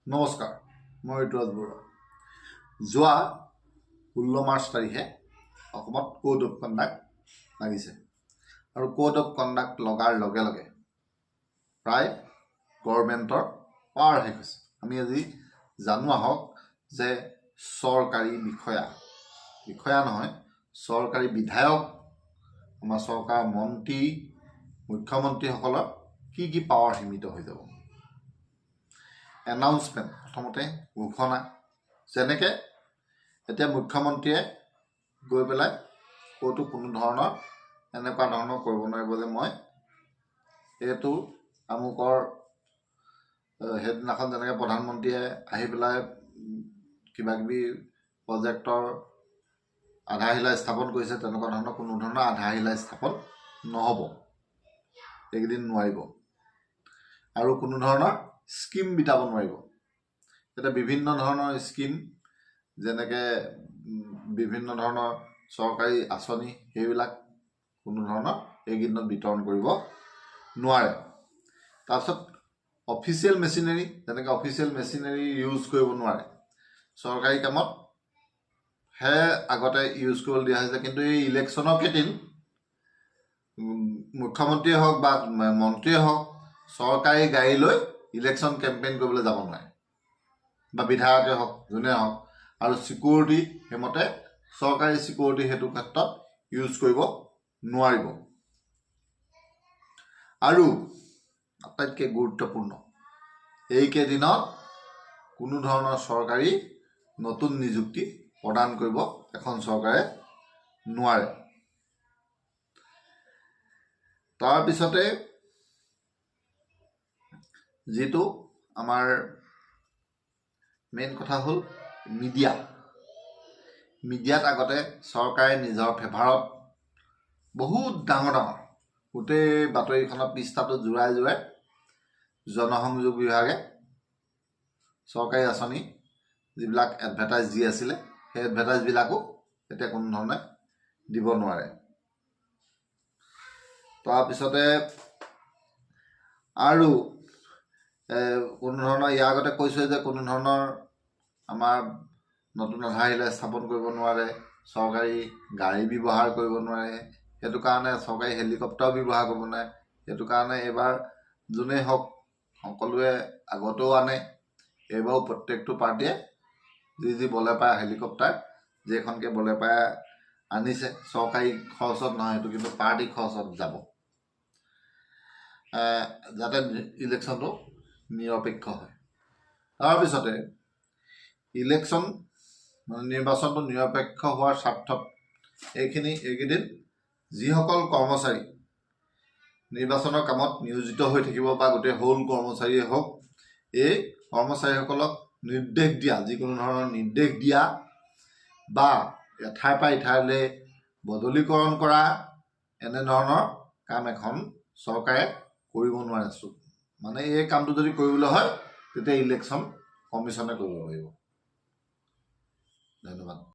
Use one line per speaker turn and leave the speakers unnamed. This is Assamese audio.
নমস্কাৰ, মই ঋতুৰাজ বৰুৱা। যোৱা 16 মাৰ্চ তাৰিখে অসমত কোড অফ কণ্ডাক্ট লাগিছে আৰু কোড অফ কণ্ডাক্ট লগাৰ লগে লগে প্ৰায় গভৰ্ণমেণ্টৰ পাৱাৰ শেষ হৈছে। আমি আজি জানো আহক যে চৰকাৰী বিষয়া নহয়, চৰকাৰী বিধায়ক, আমাৰ চৰকাৰৰ মন্ত্ৰী, মুখ্যমন্ত্ৰীসকলৰ কি পাৱাৰ সীমিত হৈ যাব। এনাউন্সমেণ্ট, প্ৰথমতে ঘোষণা, যেনেকৈ এতিয়া মুখ্যমন্ত্ৰীয়ে গৈ পেলাই ক'তো কোনো ধৰণৰ এনেকুৱা ধৰণৰ কৰিব নোৱাৰিব যে মই এইটো আমুকৰ সেইদিনাখন যেনেকৈ প্ৰধানমন্ত্ৰীয়ে আহি পেলাই কিবাকিবি প্ৰজেক্টৰ আধাৰশিলা স্থাপন কৰিছে, তেনেকুৱা ধৰণৰ কোনো ধৰণৰ আধাৰশিলা স্থাপন নহ'ব, এইকেইদিন নোৱাৰিব। আৰু কোনো ধৰণৰ স্কিম বিটাব নোৱাৰিব। এতিয়া বিভিন্ন ধৰণৰ স্কিম, যেনেকৈ বিভিন্ন ধৰণৰ চৰকাৰী আঁচনি, সেইবিলাক কোনো ধৰণৰ এইকেইদিনত বিতৰণ কৰিব নোৱাৰে। তাৰপিছত অফিচিয়েল মেচিনাৰী, যেনেকৈ অফিচিয়েল মেচিনাৰী ইউজ কৰিব নোৱাৰে। চৰকাৰী কামতহে আগতে ইউজ কৰিবলৈ দিয়া হৈছে, কিন্তু এই ইলেকশ্যনৰ কেইদিন মুখ্যমন্ত্ৰীয়ে হওক বা মন্ত্ৰীয়ে হওক চৰকাৰী গাড়ী লৈ ইলেকশ্যন কেম্পেইন কৰিবলৈ যাব নোৱাৰে, বা বিধায়কে হওক যোনে হওক। আৰু চিকিউৰিটি, সেইমতে চৰকাৰী চিকিউৰিটি সেইটো ক্ষেত্ৰত ইউজ কৰিব নোৱাৰিব। আৰু আটাইতকৈ গুৰুত্বপূৰ্ণ, এইকেইদিনত কোনো ধৰণৰ চৰকাৰী নতুন নিযুক্তি প্ৰদান কৰিব এখন চৰকাৰে নোৱাৰে। তাৰপিছতে যিটো আমাৰ মেইন কথা হ'ল মিডিয়াত আগতে চৰকাৰে নিজৰ ফেভাৰত বহুত ডাঙৰ গোটেই বাতৰিখনৰ পৃষ্ঠাটো জোৰাই জনসংযোগ বিভাগে চৰকাৰী আঁচনি যিবিলাক এডভাৰটাইজ দি আছিলে, সেই এডভাৰটাইজবিলাকো এতিয়া কোনো ধৰণে দিব নোৱাৰে। তাৰপিছতে আৰু কোনো ধৰণৰ, ইয়াৰ আগতে কৈছোঁ যে কোনো ধৰণৰ আমাৰ নতুন আধাৰশিলা স্থাপন কৰিব নোৱাৰে, চৰকাৰী গাড়ী ব্যৱহাৰ কৰিব নোৱাৰে, সেইটো কাৰণে চৰকাৰী হেলিকপ্টাৰো ব্যৱহাৰ কৰিব নোৱাৰে। সেইটো কাৰণে এইবাৰ যোনেই হওক সকলোৱে আগতেও আনে, এইবাৰো প্ৰত্যেকটো পাৰ্টীয়ে যি বলে পায় হেলিকপ্টাৰ, যেইখনকৈ বলে পায় আনিছে, চৰকাৰী খৰচত নহয়, সেইটো কিন্তু পাৰ্টী খৰচত যাব, যাতে ইলেকশ্যনটো নিৰপেক্ষ হয়। তাৰপিছতে নিৰ্বাচনটো নিৰপেক্ষ হোৱাৰ স্বাৰ্থত এইকেইদিন যিসকল কৰ্মচাৰী নিৰ্বাচনৰ কামত নিয়োজিত হৈ থাকিব, বা গোটেই হোল কৰ্মচাৰীয়ে হওক, এই কৰ্মচাৰীসকলক যিকোনো ধৰণৰ নিৰ্দেশ দিয়া বা এঠাইৰ পৰা ইঠাইলৈ বদলীকৰণ কৰা, এনেধৰণৰ কাম এখন চৰকাৰে কৰিব নোৱাৰে। মানে এই কামটো যদি কৰিবলৈ হয়, তেতিয়া ইলেকশ্যন কমিশ্যনে কৰিব লাগিব। ধন্যবাদ।